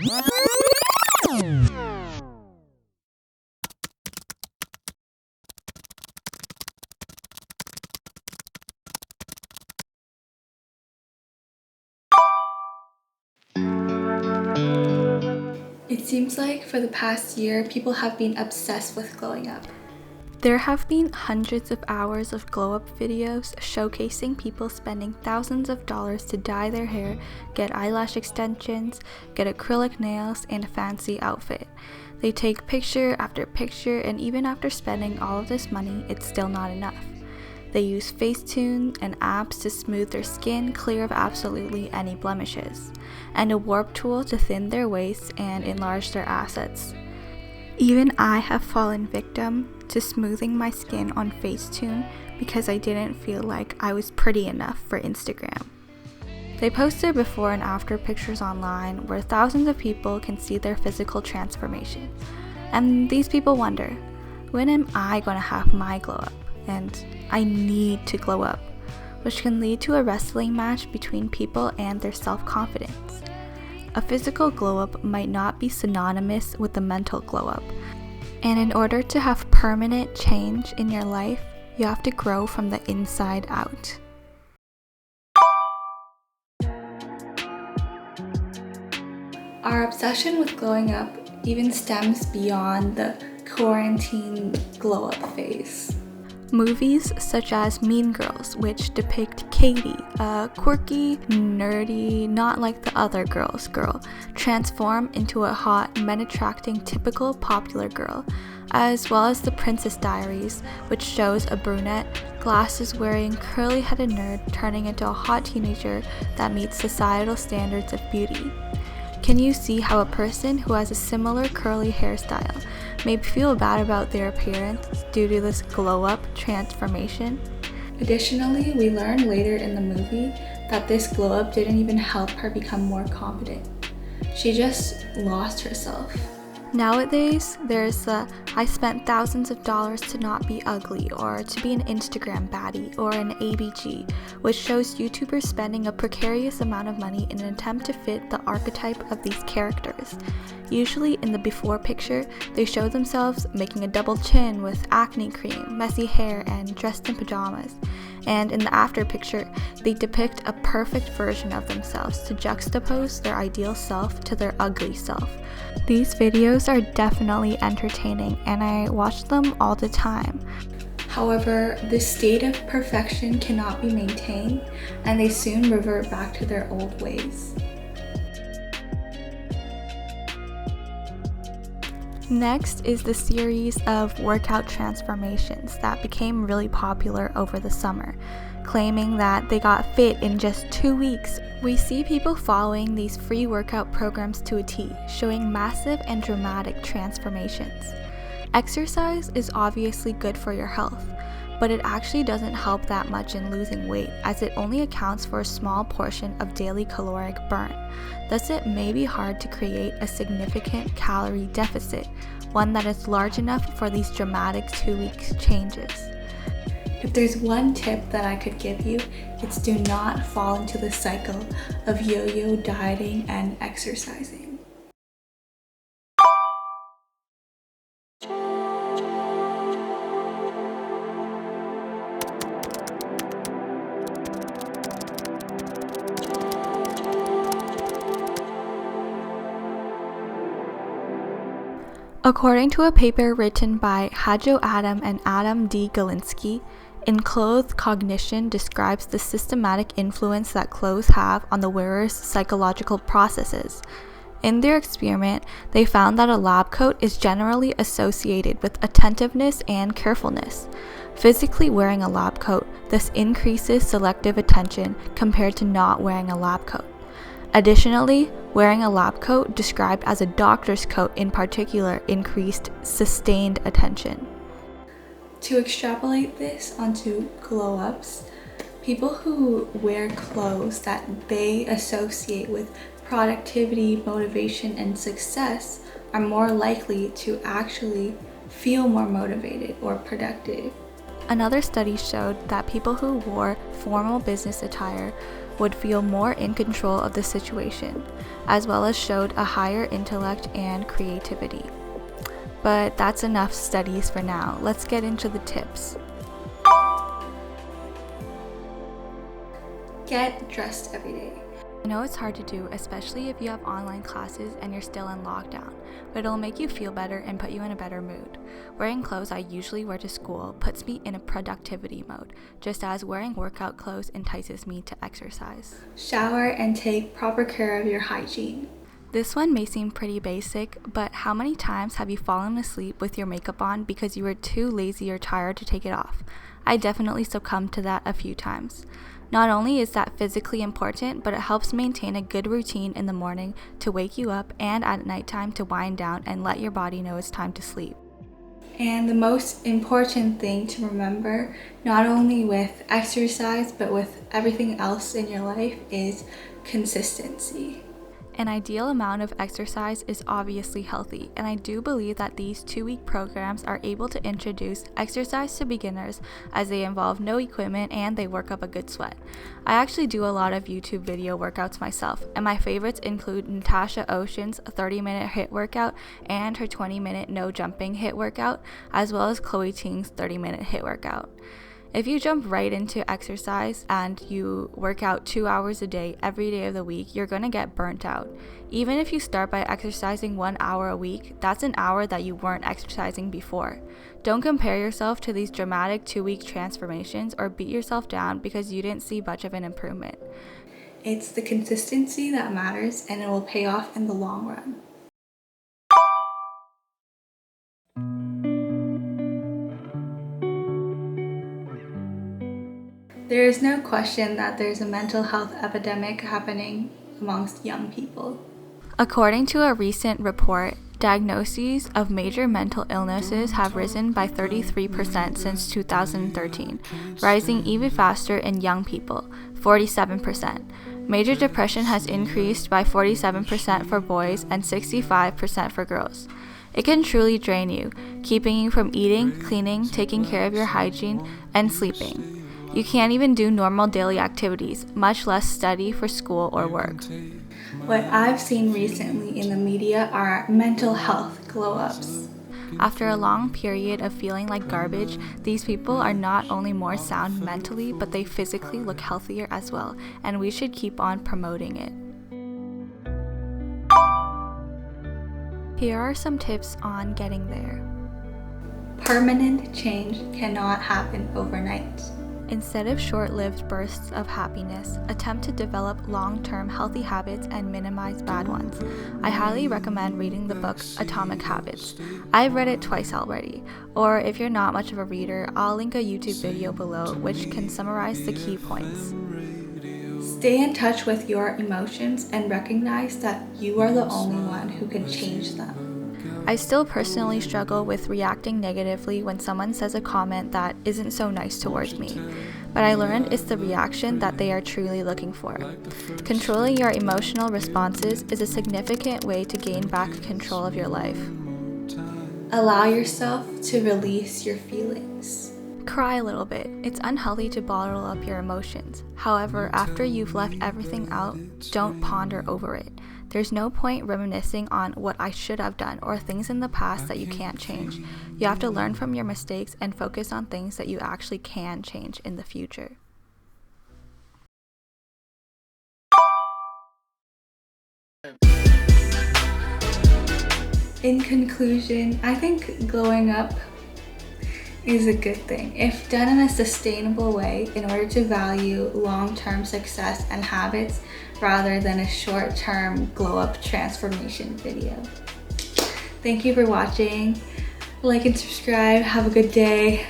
It seems like for the past year, people have been obsessed with glowing up. There have been hundreds of hours of glow-up videos showcasing people spending thousands of dollars to dye their hair, get eyelash extensions, get acrylic nails, and a fancy outfit. They take picture after picture, and even after spending all of this money, it's still not enough. They use Facetune and apps to smooth their skin clear of absolutely any blemishes, and a warp tool to thin their waists and enlarge their assets. Even I have fallen victim to smoothing my skin on Facetune because I didn't feel like I was pretty enough for Instagram. They post their before and after pictures online where thousands of people can see their physical transformation. And these people wonder, when am I going to have my glow up? And I need to glow up, which can lead to a wrestling match between people and their self-confidence. A physical glow-up might not be synonymous with a mental glow-up, and in order to have permanent change in your life, you have to grow from the inside out. Our obsession with glowing up even stems beyond the quarantine glow-up phase. Movies such as Mean Girls, which depict Katie, a quirky, nerdy, not like the other girls girl, transform into a hot, men-attracting typical popular girl, as well as The Princess Diaries, which shows a brunette, glasses-wearing, curly-headed nerd turning into a hot teenager that meets societal standards of beauty. Can you see how a person who has a similar curly hairstyle may feel bad about their appearance due to this glow-up transformation? Additionally, we learn later in the movie that this glow-up didn't even help her become more confident. She just lost herself. Nowadays, there's the I spent thousands of dollars to not be ugly, or to be an Instagram baddie, or an ABG, which shows YouTubers spending a precarious amount of money in an attempt to fit the archetype of these characters. Usually in the before picture, they show themselves making a double chin with acne cream, messy hair, and dressed in pajamas. And in the after picture, they depict a perfect version of themselves to juxtapose their ideal self to their ugly self. These videos are definitely entertaining, and I watch them all the time. However, this state of perfection cannot be maintained, and they soon revert back to their old ways. Next is the series of workout transformations that became really popular over the summer, claiming that they got fit in just 2 weeks. We see people following these free workout programs to a T, showing massive and dramatic transformations. Exercise is obviously good for your health, but it actually doesn't help that much in losing weight, as it only accounts for a small portion of daily caloric burn. Thus, it may be hard to create a significant calorie deficit, one that is large enough for these dramatic 2-week changes. If there's one tip that I could give you, it's do not fall into the cycle of yo-yo dieting and exercising. According to a paper written by Hajo Adam and Adam D. Galinsky, Enclothed Cognition describes the systematic influence that clothes have on the wearer's psychological processes. In their experiment, they found that a lab coat is generally associated with attentiveness and carefulness. Physically wearing a lab coat thus increases selective attention compared to not wearing a lab coat. Additionally, wearing a lab coat, described as a doctor's coat in particular, increased sustained attention. To extrapolate this onto glow-ups, people who wear clothes that they associate with productivity, motivation, and success are more likely to actually feel more motivated or productive. Another study showed that people who wore formal business attire would feel more in control of the situation, as well as showed a higher intellect and creativity. But that's enough studies for now. Let's get into the tips. Get dressed every day. I know it's hard to do, especially if you have online classes and you're still in lockdown, but it'll make you feel better and put you in a better mood. Wearing clothes I usually wear to school puts me in a productivity mode, just as wearing workout clothes entices me to exercise. Shower and take proper care of your hygiene. This one may seem pretty basic, but how many times have you fallen asleep with your makeup on because you were too lazy or tired to take it off? I definitely succumbed to that a few times. Not only is that physically important, but it helps maintain a good routine in the morning to wake you up and at nighttime to wind down and let your body know it's time to sleep. And the most important thing to remember, not only with exercise, but with everything else in your life, is consistency. An ideal amount of exercise is obviously healthy, and I do believe that these 2-week programs are able to introduce exercise to beginners as they involve no equipment and they work up a good sweat. I actually do a lot of YouTube video workouts myself, and my favorites include Natasha Ocean's 30-minute HIIT workout and her 20-minute no jumping HIIT workout, as well as Chloe Ting's 30-minute HIIT workout. If you jump right into exercise and you work out 2 hours a day every day of the week, you're going to get burnt out. Even if you start by exercising 1 hour a week, that's an hour that you weren't exercising before. Don't compare yourself to these dramatic 2-week transformations or beat yourself down because you didn't see much of an improvement. It's the consistency that matters, and it will pay off in the long run. There is no question that there's a mental health epidemic happening amongst young people. According to a recent report, diagnoses of major mental illnesses have risen by 33% since 2013, rising even faster in young people, 47%. Major depression has increased by 47% for boys and 65% for girls. It can truly drain you, keeping you from eating, cleaning, taking care of your hygiene, and sleeping. You can't even do normal daily activities, much less study for school or work. What I've seen recently in the media are mental health glow-ups. After a long period of feeling like garbage, these people are not only more sound mentally, but they physically look healthier as well, and we should keep on promoting it. Here are some tips on getting there. Permanent change cannot happen overnight. Instead of short-lived bursts of happiness, attempt to develop long-term healthy habits and minimize bad ones. I highly recommend reading the book Atomic Habits. I've read it twice already, or if you're not much of a reader, I'll link a YouTube video below which can summarize the key points. Stay in touch with your emotions and recognize that you are the only one who can change them. I still personally struggle with reacting negatively when someone says a comment that isn't so nice towards me, but I learned it's the reaction that they are truly looking for. Controlling your emotional responses is a significant way to gain back control of your life. Allow yourself to release your feelings. Cry a little bit. It's unhealthy to bottle up your emotions. However, after you've let everything out, don't ponder over it. There's no point reminiscing on what I should have done or things in the past that you can't change. You have to learn from your mistakes and focus on things that you actually can change in the future. In conclusion, I think glowing up is a good thing if done in a sustainable way in order to value long-term success and habits rather than a short-term glow-up transformation video. Thank you for watching. Like and subscribe. Have a good day.